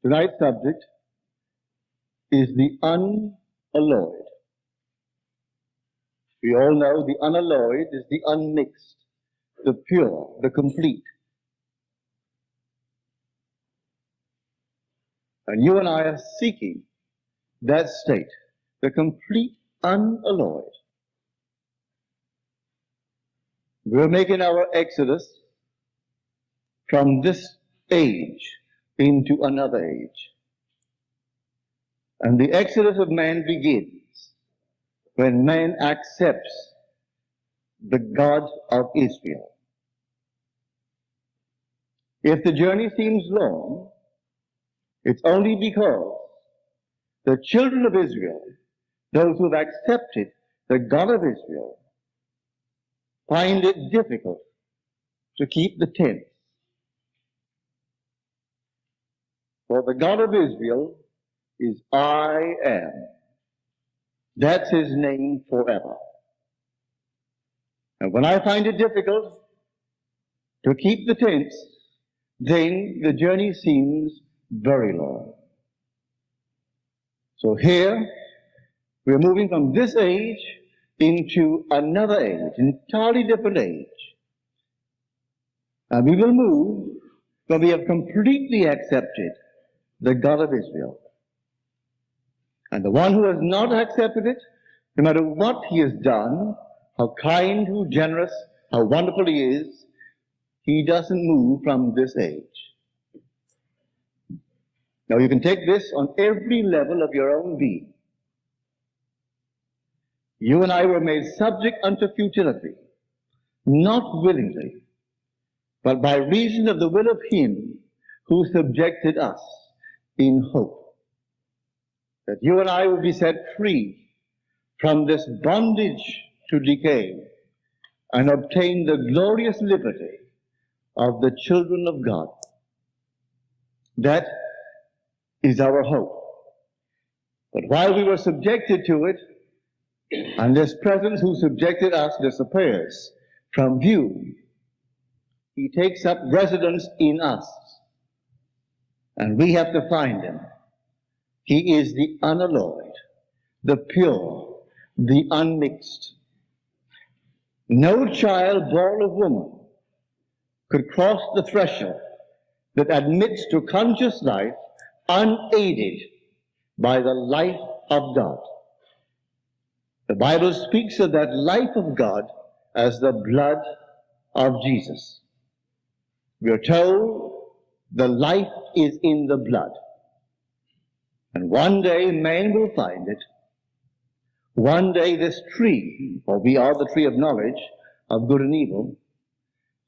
Tonight's subject is the unalloyed. We all know the unalloyed is the unmixed, the pure, the complete. And you and I are seeking that state, the complete unalloyed. We're making our exodus from this age into another age. And the exodus of man begins when man accepts the God of Israel. If the journey seems long, it's only because the children of Israel, those who have accepted the God of Israel, find it difficult to keep the tense. For the God of Israel is I am. That's his name forever. And when I find it difficult to keep the tense, then the journey seems very long. So here, we're moving from this age into another age, an entirely different age. And we will move when we have completely accepted the God of Israel. And the one who has not accepted it, no matter what he has done, how kind, how generous, how wonderful he is, he doesn't move from this age. Now you can take this on every level of your own being. You and I were made subject unto futility, not willingly, but by reason of the will of him who subjected us in hope, that you and I will be set free from this bondage to decay and obtain the glorious liberty of the children of God. That is our hope. But while we were subjected to it, and this presence who subjected us disappears from view, he takes up residence in us, and we have to find him. He is the unalloyed, the pure, the unmixed. No child born of woman could cross the threshold that admits to conscious life unaided by the life of God. The Bible speaks of that life of God as the blood of Jesus. We are told the life is in the blood. And one day man will find it. One day this tree, for we are the tree of knowledge of good and evil,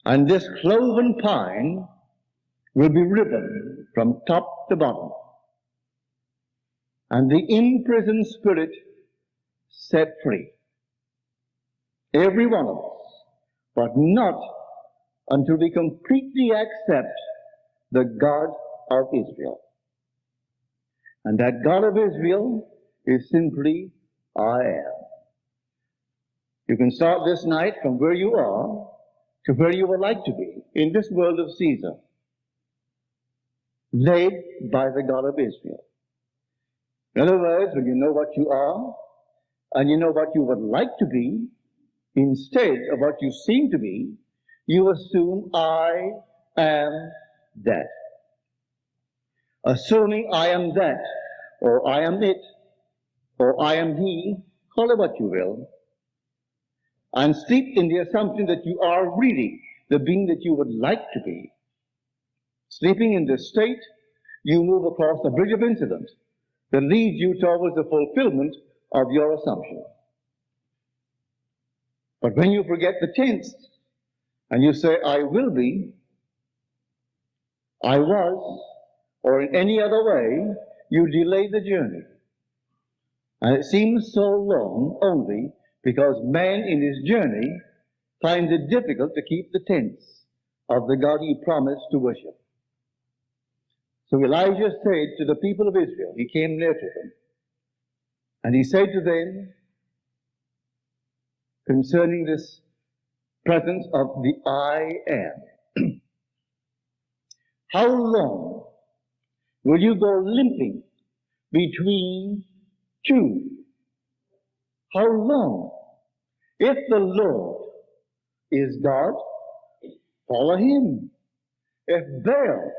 and this cloven pine will be riven from top to bottom, and the imprisoned spirit set free. Every one of us, but not until we completely accept the God of Israel. And that God of Israel is simply I am. You can start this night from where you are to where you would like to be in this world of Caesar, led by the God of Israel. In other words, when you know what you are and you know what you would like to be, instead of what you seem to be, you assume I am that. Assuming I am that, or I am it, or I am he, call it what you will, and sleep in the assumption that you are really the being that you would like to be. Sleeping in this state, you move across a bridge of incident that leads you towards the fulfillment of your assumption. But when you forget the tense, and you say, I will be, I was, or in any other way, you delay the journey. And it seems so long only because man in his journey finds it difficult to keep the tense of the God he promised to worship. So Elijah said to the people of Israel, he came near to them, and he said to them concerning this presence of the I am, how long will you go limping between two? How long? If the Lord is God, follow him. If Baal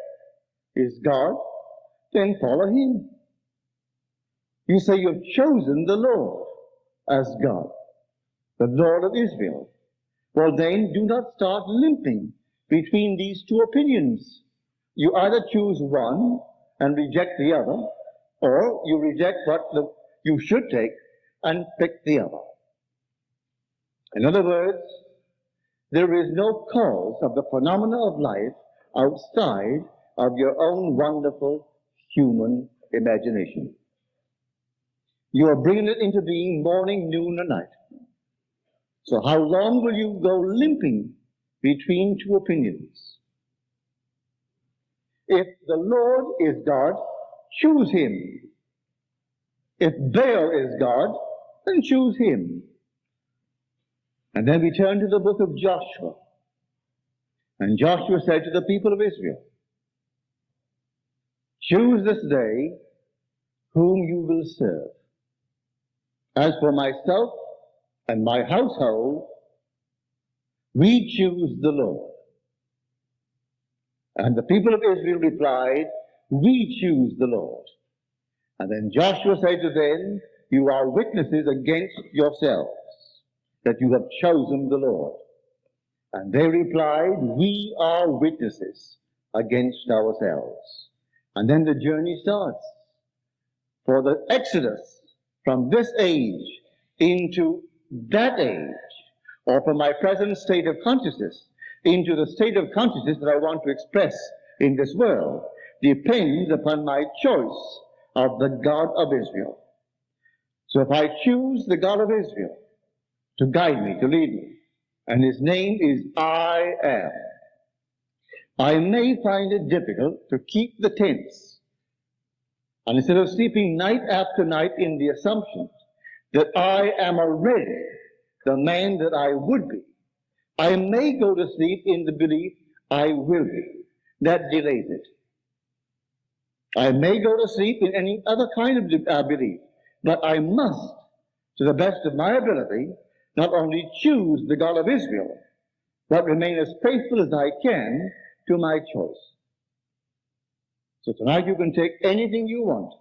is God, then follow him. You say you've chosen the Lord as God, the Lord of Israel. Well then, do not start limping between these two opinions. You either choose one and reject the other, or you reject what you should take and pick the other. In other words, there is no cause of the phenomena of life outside of your own wonderful human imagination. You are bringing it into being morning, noon, and night. So how long will you go limping between two opinions? If the Lord is God, choose him. If Baal is God, then choose him. And then we turn to the book of Joshua. And Joshua said to the people of Israel, choose this day whom you will serve. As for myself and my household, we choose the Lord. And the people of Israel replied, we choose the Lord. And then Joshua said to them, you are witnesses against yourselves that you have chosen the Lord. And they replied, we are witnesses against ourselves. And then the journey starts. For the exodus from this age into that age, or from my present state of consciousness into the state of consciousness that I want to express in this world, depends upon my choice of the God of Israel. So if I choose the God of Israel to guide me, to lead me, and his name is I Am, I may find it difficult to keep the tense. And instead of sleeping night after night in the assumption that I am already the man that I would be, I may go to sleep in the belief I will be. That delays it. I may go to sleep in any other kind of belief, but I must, to the best of my ability, not only choose the God of Israel, but remain as faithful as I can to my choice. So tonight you can take anything you want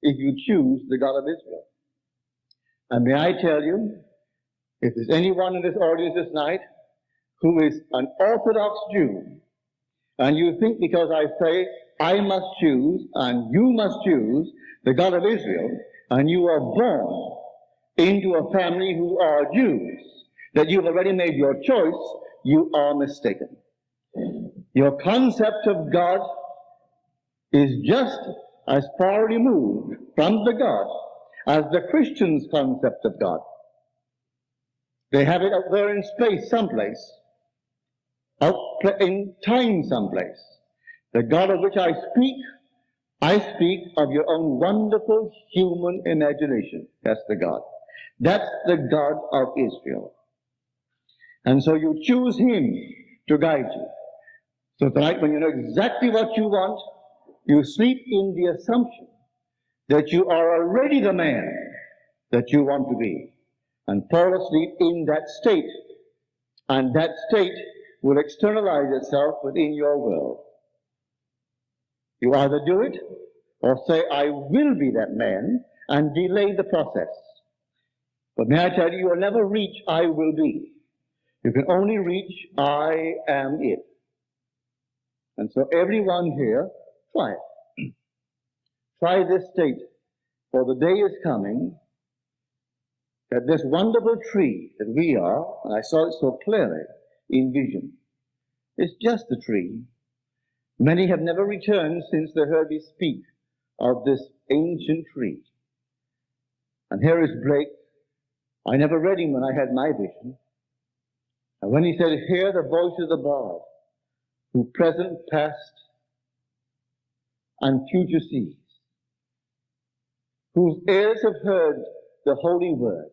if you choose the God of Israel. And may I tell you, if there's anyone in this audience this night who is an Orthodox Jew, and you think because I say I must choose and you must choose the God of Israel, and you are born into a family who are Jews, that you've already made your choice, you are mistaken. Your concept of God is just as far removed from the God as the Christian's concept of God. They have it out there in space someplace, out in time someplace. The God of which I speak of your own wonderful human imagination. That's the God. That's the God of Israel. And so you choose him to guide you. So tonight, when you know exactly what you want, you sleep in the assumption that you are already the man that you want to be, and fall asleep in that state. And that state will externalize itself within your world. You either do it, or say, I will be that man, and delay the process. But may I tell you, you will never reach I will be. You can only reach I am it. And so everyone here, try it. Try this state, for the day is coming that this wonderful tree that we are, and I saw it so clearly in vision, is just a tree. Many have never returned since they heard me speak of this ancient tree. And here is Blake. I never read him when I had my vision. And when he said, hear the voice of the bard, who present, past, and future sees, whose ears have heard the holy word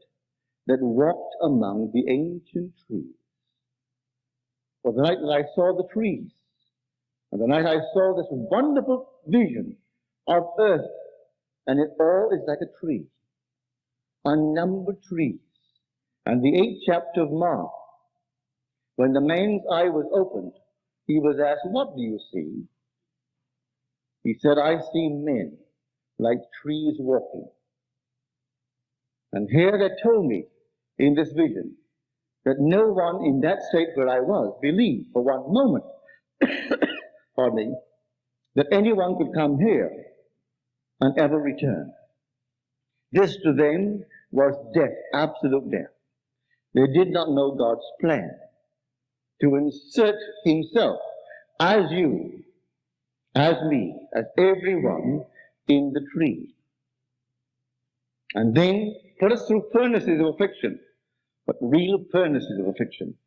that walked among the ancient trees. For the night that I saw the trees, and the night I saw this wonderful vision of earth, and it all is like a tree, unnumbered trees. And the 8th chapter of Mark, when the man's eye was opened, he was asked, "What do you see?" He said, "I see men like trees walking." And here they told me in this vision that no one in that state where I was believed for one moment, pardon me, that anyone could come here and ever return. This to them was death, absolute death. They did not know God's plan to insert himself as you, as me, as everyone in the tree. And then put us through furnaces of affliction, but real furnaces of affliction.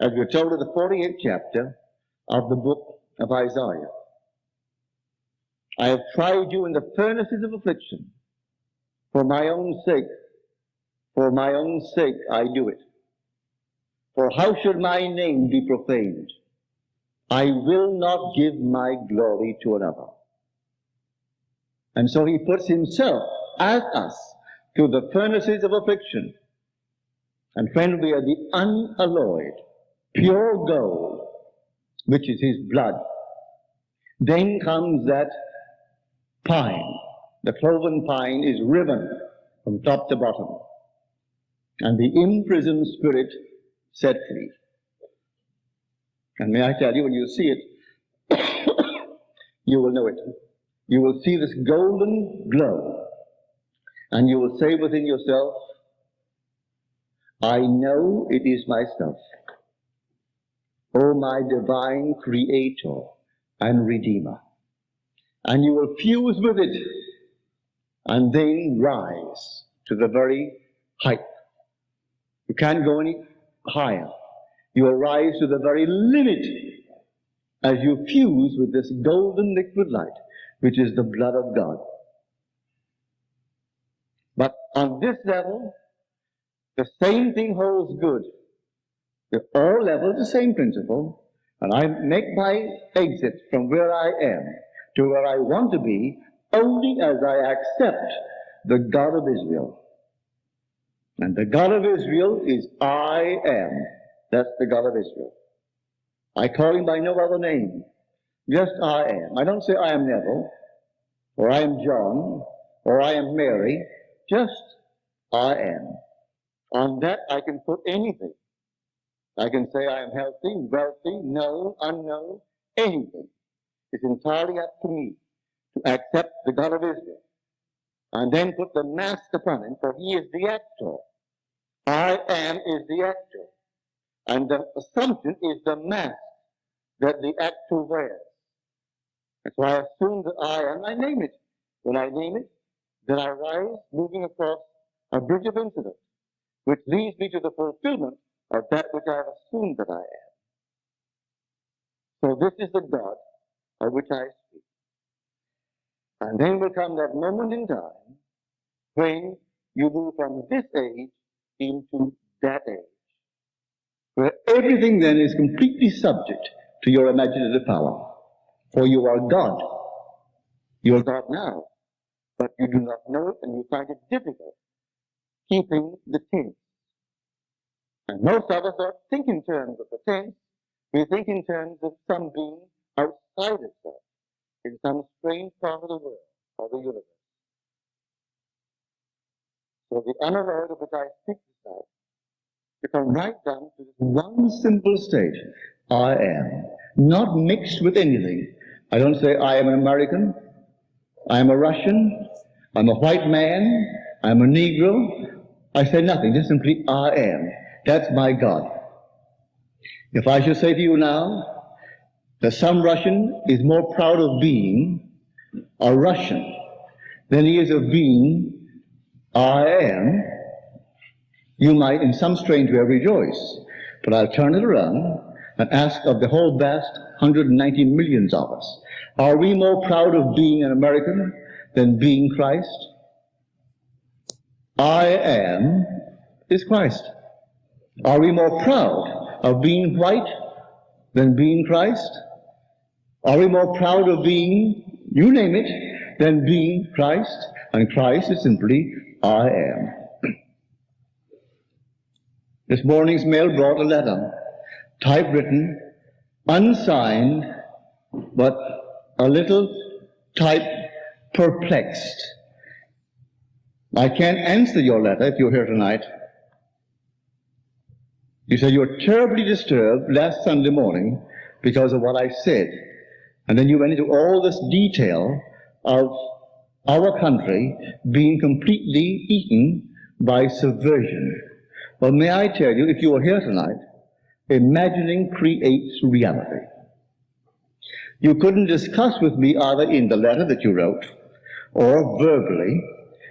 As we're told in the 48th chapter of the book of Isaiah, "I have tried you in the furnaces of affliction. For my own sake I do it. For how should my name be profaned? I will not give my glory to another." And so he puts himself as us to the furnaces of affliction. And friend, we are the unalloyed, pure gold, which is his blood. Then comes that pine. The cloven pine is riven from top to bottom, and the imprisoned spirit set free. And may I tell you, when you see it, you will know it. You will see this golden glow, and you will say within yourself, "I know it is myself, O my divine Creator and Redeemer." And you will fuse with it, and then rise to the very height. You can't go any higher. You will rise to the very limit as you fuse with this golden liquid light, which is the blood of God. But on this level, the same thing holds good. At all levels, the same principle, and I make my exit from where I am to where I want to be only as I accept the God of Israel. And the God of Israel is I am. That's the God of Israel. I call him by no other name. Just I am. I don't say I am Neville, or I am John, or I am Mary. Just I am. On that I can put anything. I can say I am healthy, wealthy, known, unknown, anything. It's entirely up to me to accept the God of Israel and then put the mask upon him, for he is the actor. I am is the actor. And the assumption is the mask that the actor wears. And so I assume that I am, I name it. When I name it, then I rise moving across a bridge of incident, which leads me to the fulfillment of that which I have assumed that I am. So this is the God of which I speak. And then will come that moment in time when you move from this age into that age, where everything then is completely subject to your imaginative power. For you are God. You are God now, but you do not know it, and you find it difficult keeping the tense. And most of us don't think in terms of the tense. We think in terms of some being outside itself, in some strange part of the world or the universe. So the unalloyed of which I speak tonight, to come right down to this one simple state, I am, not mixed with anything. I don't say I am an American, I am a Russian, I'm a white man, I'm a Negro. I say nothing, just simply I am. That's my God. If I should say to you now that some Russian is more proud of being a Russian than he is of being I am, you might in some strange way rejoice. But I'll turn it around and ask of the whole vast 190 millions of us, are we more proud of being an American than being Christ? I am is Christ. Are we more proud of being white than being Christ? Are we more proud of being, you name it, than being Christ? And Christ is simply, I am. This morning's mail brought a letter, typewritten, unsigned, but a little type perplexed. I can't answer your letter if you're here tonight. You said you were terribly disturbed last Sunday morning because of what I said. And then you went into all this detail of our country being completely eaten by subversion. Well, may I tell you, if you are here tonight, imagining creates reality. You couldn't discuss with me either in the letter that you wrote, or verbally,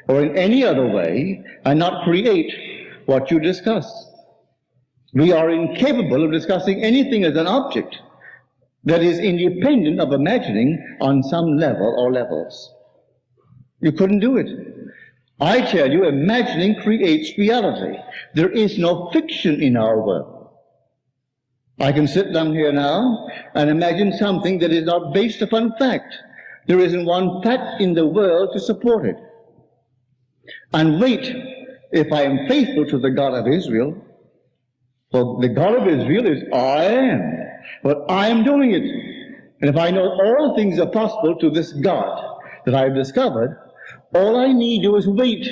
or in any other way, and not create what you discuss. We are incapable of discussing anything as an object that is independent of imagining on some level or levels. You couldn't do it. I tell you, imagining creates reality. There is no fiction in our world. I can sit down here now and imagine something that is not based upon fact. There isn't one fact in the world to support it. And wait, if I am faithful to the God of Israel, for the God of Israel is I am, but I am doing it. And if I know all things are possible to this God that I have discovered, all I need to do is wait,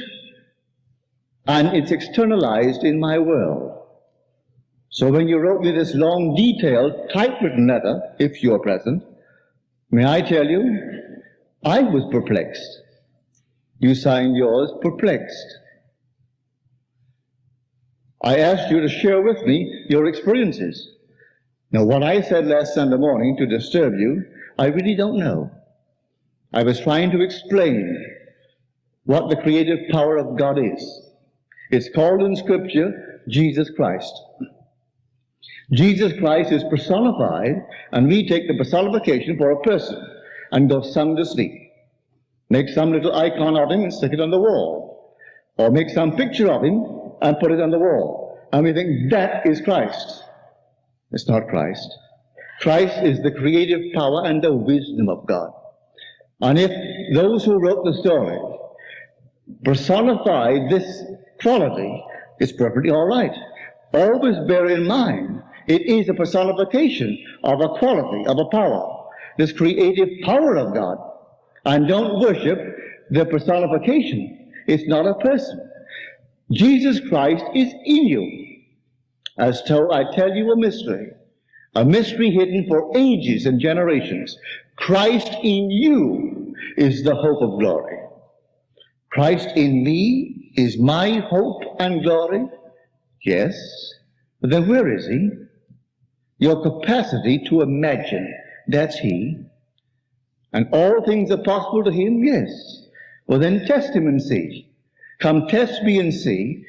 and it's externalized in my world. So when you wrote me this long, detailed, typewritten letter, if you're present, may I tell you, I was perplexed. You signed yours, perplexed. I asked you to share with me your experiences. Now, what I said last Sunday morning to disturb you, I really don't know. I was trying to explain what the creative power of God is. It's called in Scripture Jesus Christ. Jesus Christ is personified, and we take the personification for a person and go some to sleep. Make some little icon of him and stick it on the wall. Or make some picture of him and put it on the wall. And we think that is Christ. It's not Christ. Christ is the creative power and the wisdom of God. And if those who wrote the story personify this quality, it's perfectly all right. Always bear in mind, it is a personification of a quality, of a power, this creative power of God. And don't worship the personification. It's not a person. Jesus Christ is in you. As I tell you a mystery hidden for ages and generations. Christ in you is the hope of glory. Christ in me is my hope and glory. Yes, but then where is he? Your capacity to imagine, that's he. And all things are possible to him, yes. Well then test him and see. Come test me and see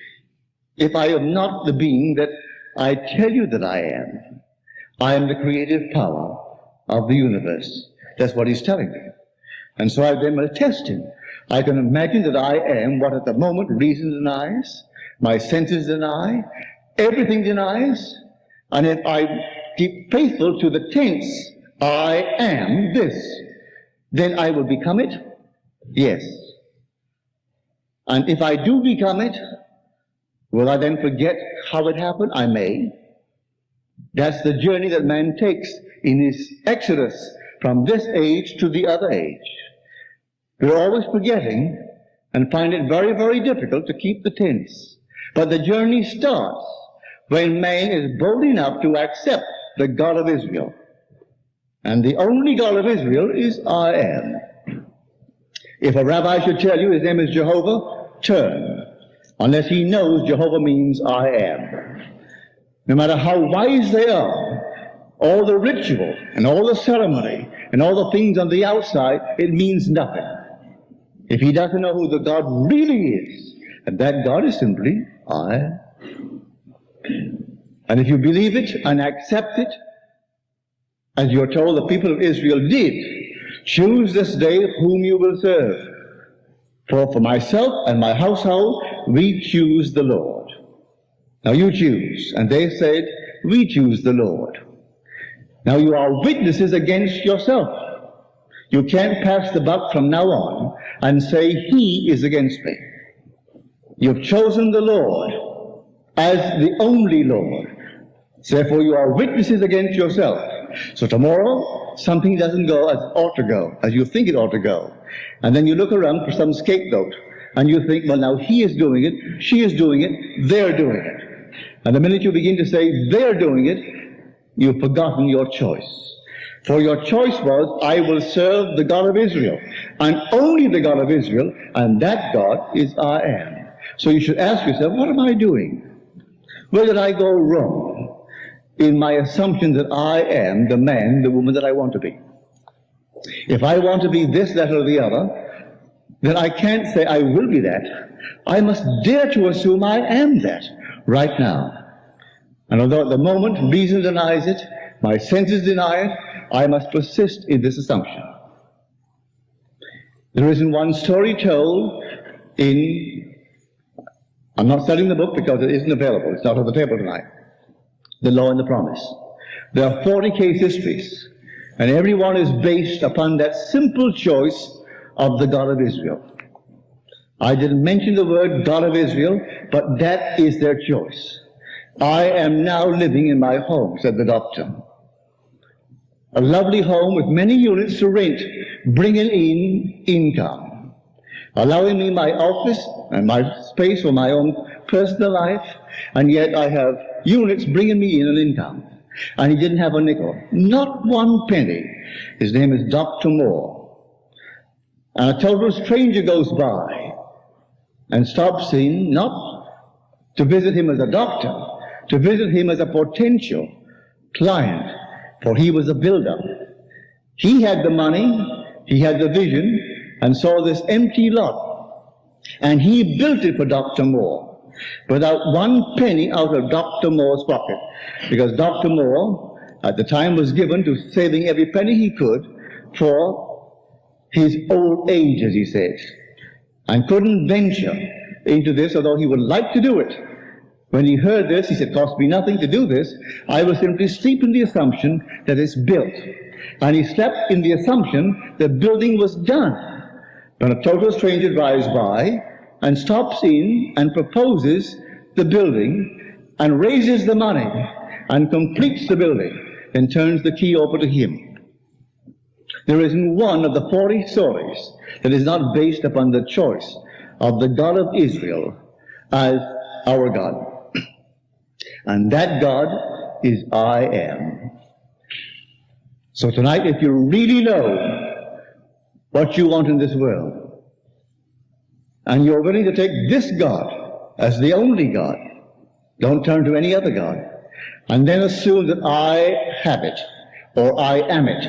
if I am not the being that I tell you that I am. I am the creative power of the universe. That's what he's telling me. And so I then will test him. I can imagine that I am what at the moment reason denies, my senses deny, everything denies, and if I keep faithful to the tense, I am this, then I will become it? Yes. And if I do become it, will I then forget how it happened? I may. That's the journey that man takes in his exodus from this age to the other age. We're always forgetting and find it very, very difficult to keep the tense. But the journey starts when man is bold enough to accept the God of Israel. And the only God of Israel is I am. If a rabbi should tell you his name is Jehovah, turn. Unless he knows Jehovah means I am. No matter how wise they are, all the ritual and all the ceremony and all the things on the outside, it means nothing. If he doesn't know who the God really is, and that God is simply I am. And if you believe it and accept it, as you're told the people of Israel did, choose this day whom you will serve. For myself and my household, we choose the Lord. Now you choose. And they said, we choose the Lord. Now you are witnesses against yourself. You can't pass the buck from now on and say, he is against me. You've chosen the Lord as the only Lord. Therefore you are witnesses against yourself. So tomorrow, something doesn't go as it ought to go, as you think it ought to go. And then you look around for some scapegoat, and you think, well, now he is doing it, she is doing it, they're doing it. And the minute you begin to say they're doing it, you've forgotten your choice. For your choice was, I will serve the God of Israel, and only the God of Israel, and that God is I am. So you should ask yourself, what am I doing? Where did I go wrong in my assumption that I am the man, the woman that I want to be? If I want to be this, that, or the other, then I can't say I will be that. I must dare to assume I am that right now. And although at the moment reason denies it, my senses deny it, I must persist in this assumption. There isn't one story told in, I'm not studying the book because it isn't available, it's not on the table tonight, The Law and the Promise. There are 40 case histories, and every one is based upon that simple choice of the God of Israel. I didn't mention the word God of Israel, but that is their choice. I am now living in my home, said the doctor. A lovely home with many units to rent, bringing in income, allowing me my office and my space for my own personal life, and yet I have units bringing me in an income. And he didn't have a nickel, not one penny. His name is Dr. Moore. And a total stranger goes by and stops in, not to visit him as a doctor, to visit him as a potential client, for he was a builder. He had the money, he had the vision, and saw this empty lot. And he built it for Dr. Moore, without one penny out of Dr. Moore's pocket, because Dr. Moore at the time was given to saving every penny he could for his old age, as he said, and couldn't venture into this, although he would like to do it. When he heard this, he said, cost me nothing to do this. I will simply sleep in the assumption that it's built. And he slept in the assumption that building was done. When a total stranger drives by and stops in and proposes the building and raises the money and completes the building and turns the key over to him. There isn't one of the 40 stories that is not based upon the choice of the God of Israel as our God. And that God is I am. So tonight, if you really know what you want in this world, and you're willing to take this God as the only God, don't turn to any other God, and then assume that I have it, or I am it,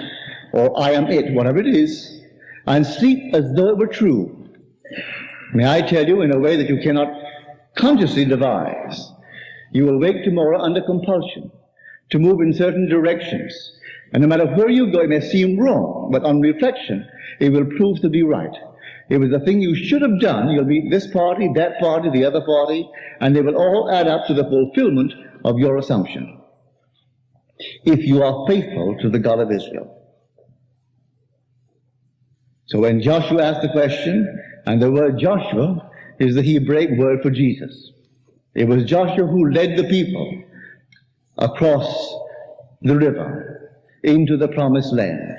or I am it, whatever it is, and sleep as though it were true. May I tell you, in a way that you cannot consciously devise, you will wake tomorrow under compulsion to move in certain directions. And no matter where you go, it may seem wrong, but on reflection, it will prove to be right. It was the thing you should have done. You'll meet this party, that party, the other party, and they will all add up to the fulfillment of your assumption, if you are faithful to the God of Israel. So when Joshua asked the question, and the word Joshua is the Hebraic word for Jesus. It was Joshua who led the people across the river into the promised land.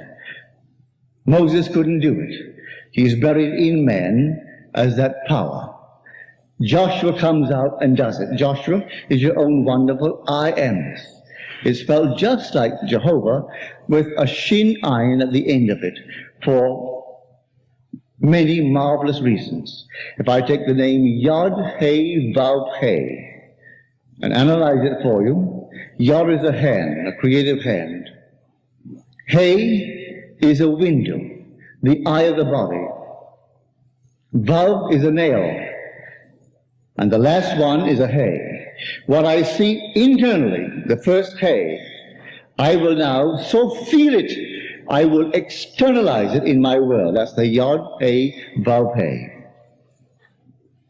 Moses couldn't do it. He's buried in man as that power. Joshua comes out and does it. Joshua is your own wonderful I am. It's spelled just like Jehovah with a shin ayin at the end of it for many marvelous reasons. If I take the name Yod, He, Vav, He, and analyze it for you, Yod is a hand, a creative hand. He is a window, the eye of the body. Vav is a nail. And the last one is a He. What I see internally, the first He, I will now so feel it, I will externalize it in my world. That's the Yod, He, Vav, He.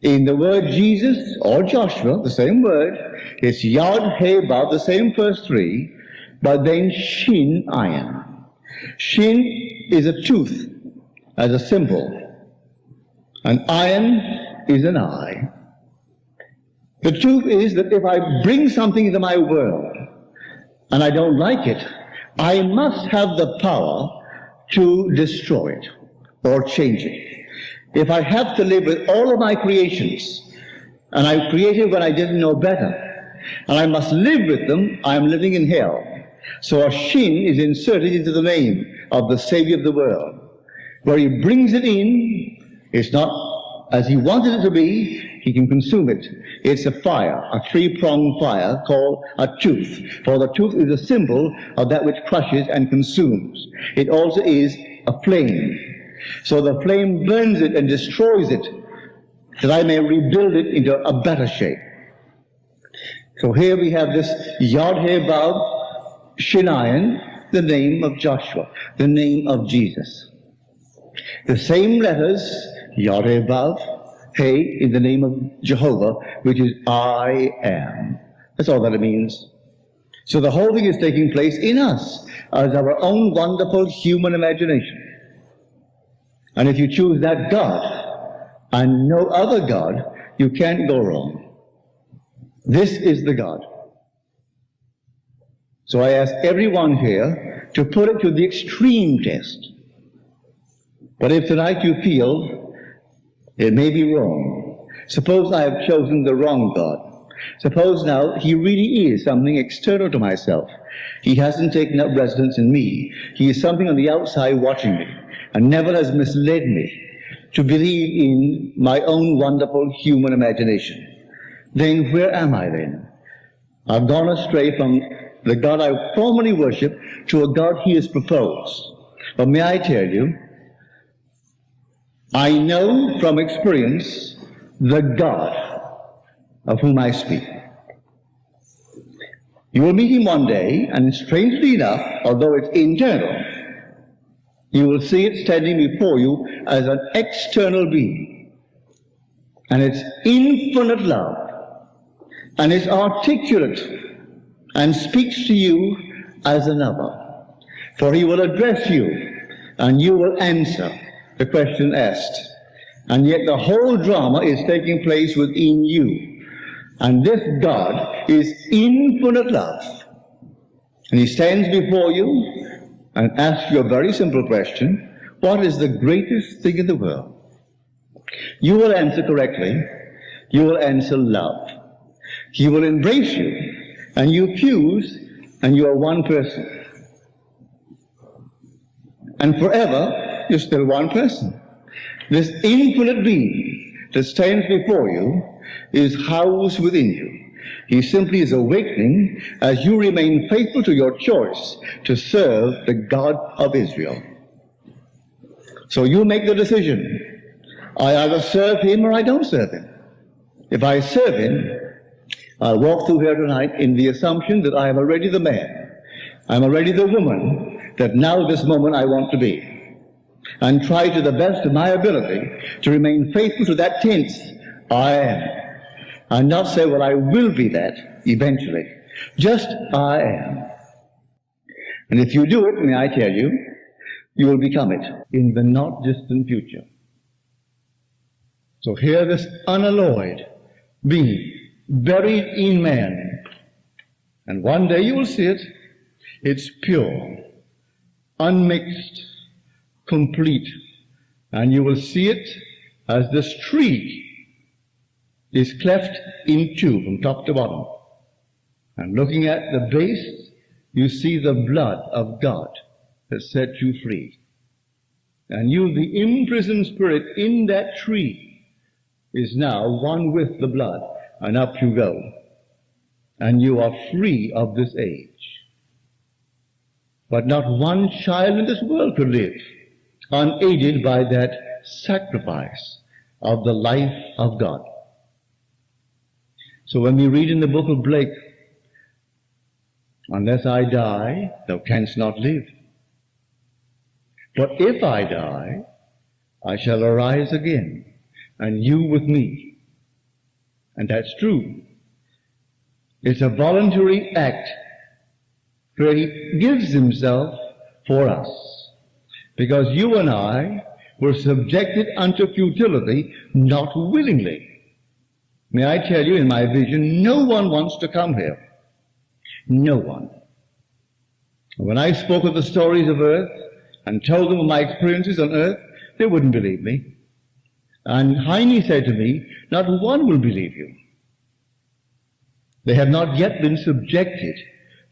In the word Jesus or Joshua, the same word, it's Yod, He, Vav, the same first three, but then shin iron. Shin is a tooth as a symbol, and iron is an eye. The truth is that if I bring something into my world and I don't like it, I must have the power to destroy it or change it. If I have to live with all of my creations, and I created when I didn't know better, and I must live with them, I am living in hell. So a shin is inserted into the name of the Savior of the world. Where he brings it in, it's not as he wanted it to be, he can consume it. It's a fire, a three-pronged fire called a tooth. For the tooth is a symbol of that which crushes and consumes. It also is a flame. So the flame burns it and destroys it, that I may rebuild it into a better shape. So here we have this Yod-He-Vav Shinayan, the name of Joshua, the name of Jesus. The same letters, Yod-He-Vav, He in the name of Jehovah, which is I am. That's all that it means. So the whole thing is taking place in us as our own wonderful human imagination. And if you choose that God and no other God, you can't go wrong. This is the God. So I ask everyone here to put it to the extreme test. But if tonight you feel it may be wrong, suppose I have chosen the wrong God. Suppose now he really is something external to myself. He hasn't taken up residence in me. He is something on the outside watching me, and never has misled me to believe in my own wonderful human imagination. Then where am I then? I've gone astray from the God I formerly worshipped to a God he has proposed. But may I tell you, I know from experience the God of whom I speak. You will meet him one day, and strangely enough, although it's internal, you will see it standing before you as an external being. And it's infinite love, and it's articulate, and speaks to you as another. For he will address you, and you will answer the question asked. And yet the whole drama is taking place within you. And this God is infinite love. And he stands before you and asks you a very simple question: what is the greatest thing in the world? You will answer correctly. You will answer love. He will embrace you, and you fuse, and you are one person. And forever, you're still one person. This infinite being that stands before you is housed within you. He simply is awakening as you remain faithful to your choice to serve the God of Israel. So you make the decision. I either serve him or I don't serve him. If I serve him, I'll walk through here tonight in the assumption that I am already the man. I'm already the woman that now this moment I want to be. And try to the best of my ability to remain faithful to that tense, I am. And not say, well, I will be that eventually. Just I am. And if you do it, may I tell you, you will become it in the not distant future. So here this unalloyed being, buried in man. And one day you will see it. It's pure, unmixed, complete. And you will see it as this tree is cleft in two from top to bottom. And looking at the base, you see the blood of God that set you free. And you, the imprisoned spirit in that tree, is now one with the blood, and up you go. And you are free of this age. But not one child in this world could live unaided by that sacrifice of the life of God. So when we read in the book of Blake, unless I die, thou canst not live. But if I die, I shall arise again, and you with me. And that's true. It's a voluntary act where he gives himself for us. Because you and I were subjected unto futility, not willingly. May I tell you, in my vision, no one wants to come here. No one. When I spoke of the stories of earth and told them of my experiences on earth, they wouldn't believe me. And Heine said to me, not one will believe you. They have not yet been subjected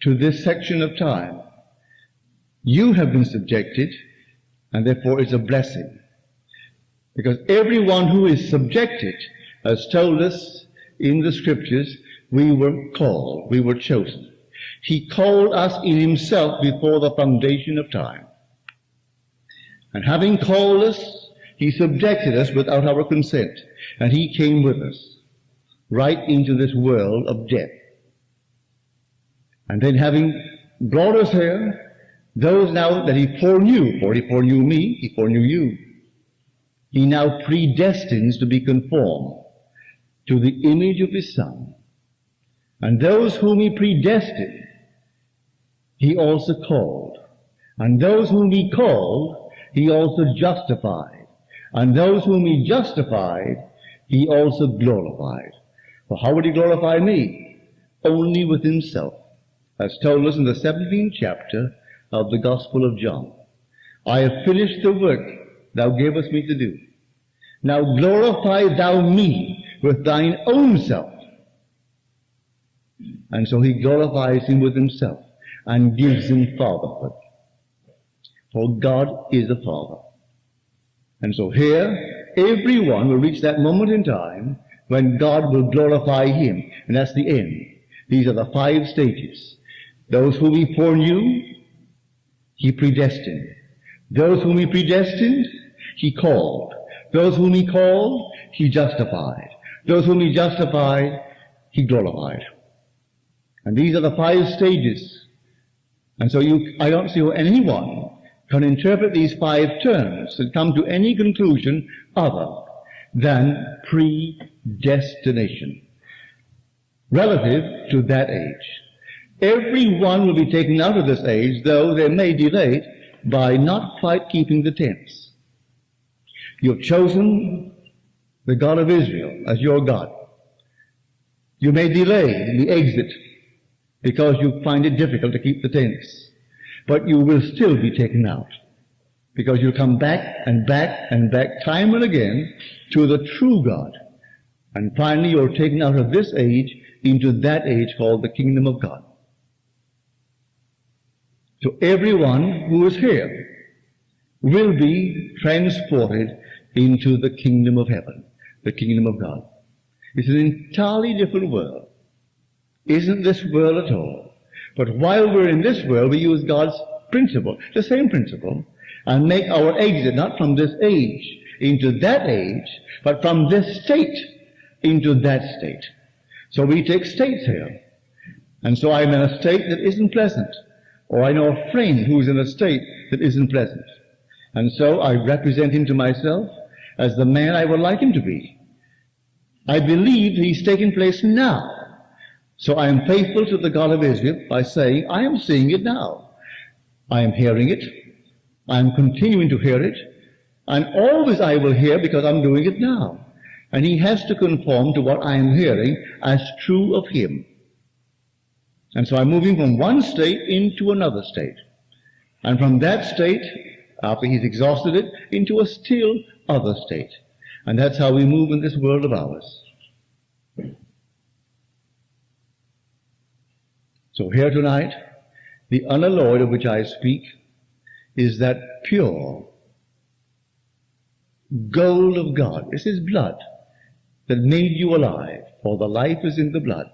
to this section of time. You have been subjected, and therefore it's a blessing. Because everyone who is subjected has told us in the scriptures, we were called, we were chosen. He called us in himself before the foundation of time. And having called us, he subjected us without our consent. And he came with us right into this world of death. And then having brought us here, those now that he foreknew, for he foreknew me, he foreknew you, he now predestines to be conformed to the image of his Son. And those whom he predestined, he also called. And those whom he called, he also justified. And those whom he justified, he also glorified. Well, how would he glorify me? Only with himself, as told us in the 17th chapter of the Gospel of John. I have finished the work thou gavest me to do. Now glorify thou me with thine own self. And so he glorifies him with himself and gives him fatherhood. For God is a father. And so here, everyone will reach that moment in time when God will glorify him. And that's the end. These are the 5 stages. Those whom he foreknew, he predestined. Those whom he predestined, he called. Those whom he called, he justified. Those whom he justified, he glorified. And these are the 5 stages. And so I don't see how anyone can interpret these 5 terms and come to any conclusion other than predestination relative to that age. Everyone will be taken out of this age, though they may delay it by not quite keeping the tense. You've chosen the God of Israel as your God. You may delay the exit because you find it difficult to keep the tense. But you will still be taken out because you'll come back and back and back time and again to the true God. And finally you're taken out of this age into that age called the kingdom of God. So everyone who is here will be transported into the kingdom of heaven, the kingdom of God. It's an entirely different world. Isn't this world at all? But while we're in this world, we use God's principle, the same principle, and make our exit not from this age into that age, but from this state into that state. So we take states here. And so I'm in a state that isn't pleasant. Or I know a friend who's in a state that isn't pleasant. And so I represent him to myself as the man I would like him to be. I believe he's taking place now. So I am faithful to the God of Israel by saying, I am seeing it now. I am hearing it. I am continuing to hear it. And always I will hear because I'm doing it now. And he has to conform to what I am hearing as true of him. And so I'm moving from one state into another state. And from that state, after he's exhausted it, into a still other state. And that's how we move in this world of ours. So here tonight, the unalloyed of which I speak is that pure gold of God. It's his blood that made you alive, for the life is in the blood.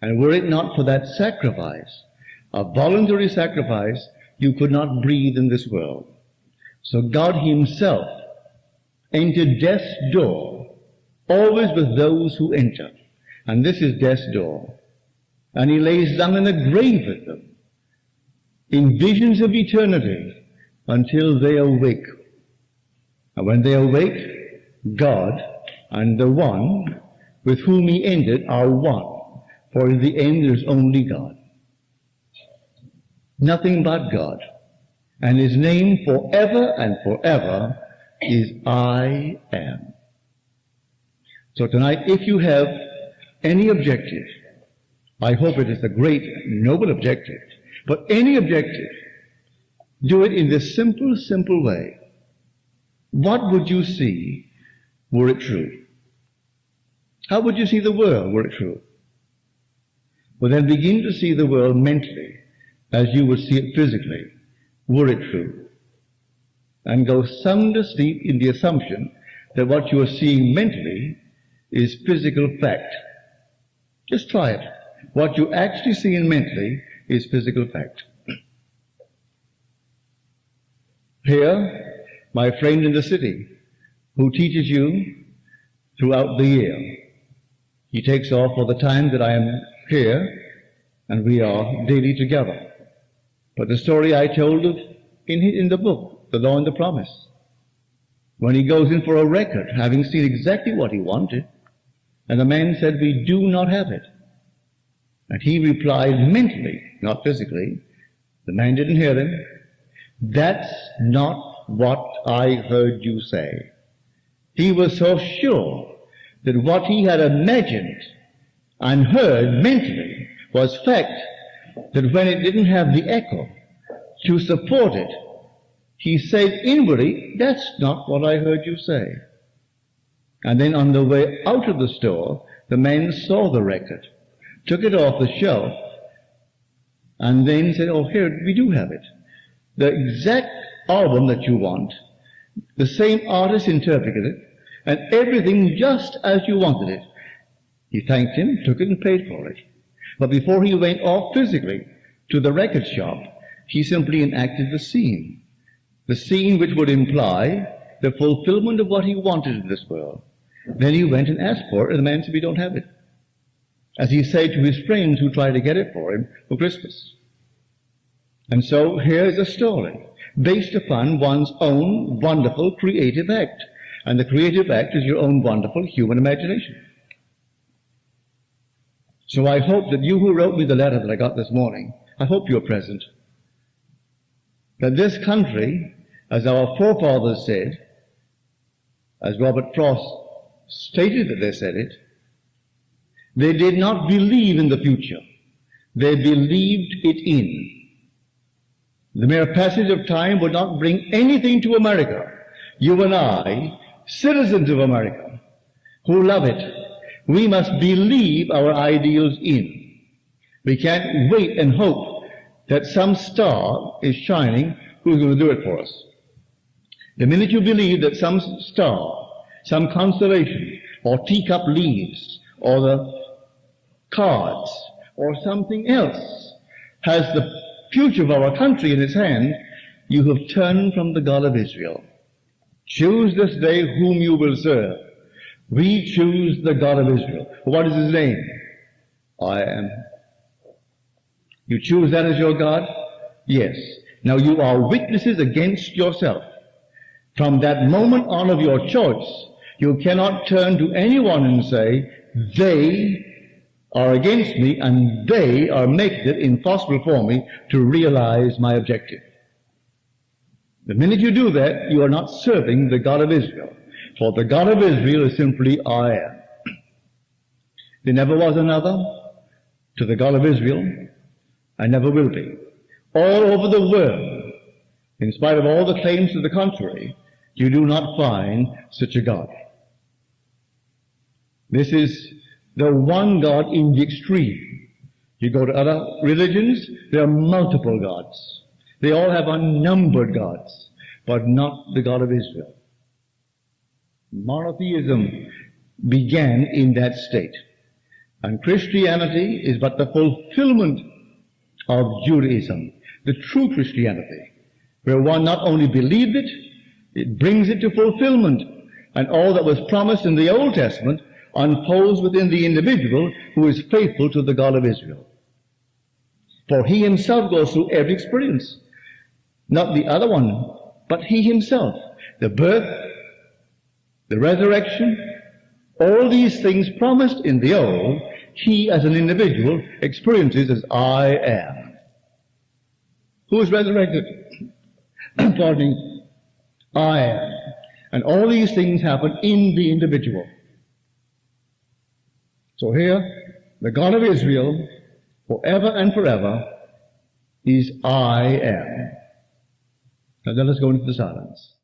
And were it not for that sacrifice, a voluntary sacrifice, you could not breathe in this world. So God himself entered death's door, always with those who enter. And this is death's door. And he lays down in a grave with them, in visions of eternity, until they awake. And when they awake, God and the one with whom he ended are one. For in the end there is only God. nothing but God. And his name forever and forever is I am. So tonight, if you have any objective, I hope it is a great, noble objective, but any objective, do it in this simple, simple way. What would you see were it true? How would you see the world were it true? Well, then begin to see the world mentally as you would see it physically, were it true. And go sound asleep in the assumption that what you are seeing mentally is physical fact. Just try it. What you actually see in mentally is physical fact. Here, my friend in the city, who teaches you throughout the year, he takes off for the time that I am here, and we are daily together. But the story I told of in the book, The Law and the Promise, when he goes in for a record, having seen exactly what he wanted, and the man said, "We do not have it." And he replied mentally, not physically. The man didn't hear him. "That's not what I heard you say." He was so sure that what he had imagined and heard mentally was fact, that when it didn't have the echo to support it, he said inwardly, "That's not what I heard you say." And then on the way out of the store, the man saw the record, took it off the shelf, and then said, "Oh, here, we do have it. The exact album that you want, the same artist interpreted it, and everything just as you wanted it." He thanked him, took it, and paid for it. But before he went off physically to the record shop, he simply enacted the scene which would imply the fulfillment of what he wanted in this world. Then he went and asked for it, and the man said, "We don't have it," as he said to his friends who tried to get it for him for Christmas. And so here's a story based upon one's own wonderful creative act. And the creative act is your own wonderful human imagination. So I hope that you who wrote me the letter that I got this morning, I hope you're present. That this country, as our forefathers said, as Robert Frost stated that they said it, they did not believe in the future. They believed it in. The mere passage of time would not bring anything to America. You and I, citizens of America, who love it, we must believe our ideals in. We can't wait and hope that some star is shining who's going to do it for us. The minute you believe that some star, some constellation, or teacup leaves, or the cards, or something else has the future of our country in its hand, you have turned from the God of Israel. Choose this day whom you will serve. We choose the God of Israel. What is his name? I am. You choose that as your God? Yes. Now you are witnesses against yourself. From that moment on of your choice, you cannot turn to anyone and say, "They are against me and they are making it impossible for me to realize my objective." The minute you do that, you are not serving the God of Israel. For the God of Israel is simply I am. There never was another to the God of Israel, and never will be. All over the world, in spite of all the claims to the contrary, you do not find such a God. This is the one God in the extreme. You go to other religions, there are multiple gods. They all have unnumbered gods, but not the God of Israel. Monotheism began in that state. And Christianity is but the fulfillment of Judaism, the true Christianity, where one not only believed it, it brings it to fulfillment. And all that was promised in the Old Testament unfolds within the individual who is faithful to the God of Israel. For he himself goes through every experience. Not the other one, but he himself. The birth, the resurrection, all these things promised in the old, he as an individual experiences as I am. who is resurrected. Pardon me. I am. And all these things happen in the individual. So here, the God of Israel, forever and forever, is I am. Now let us go into the silence.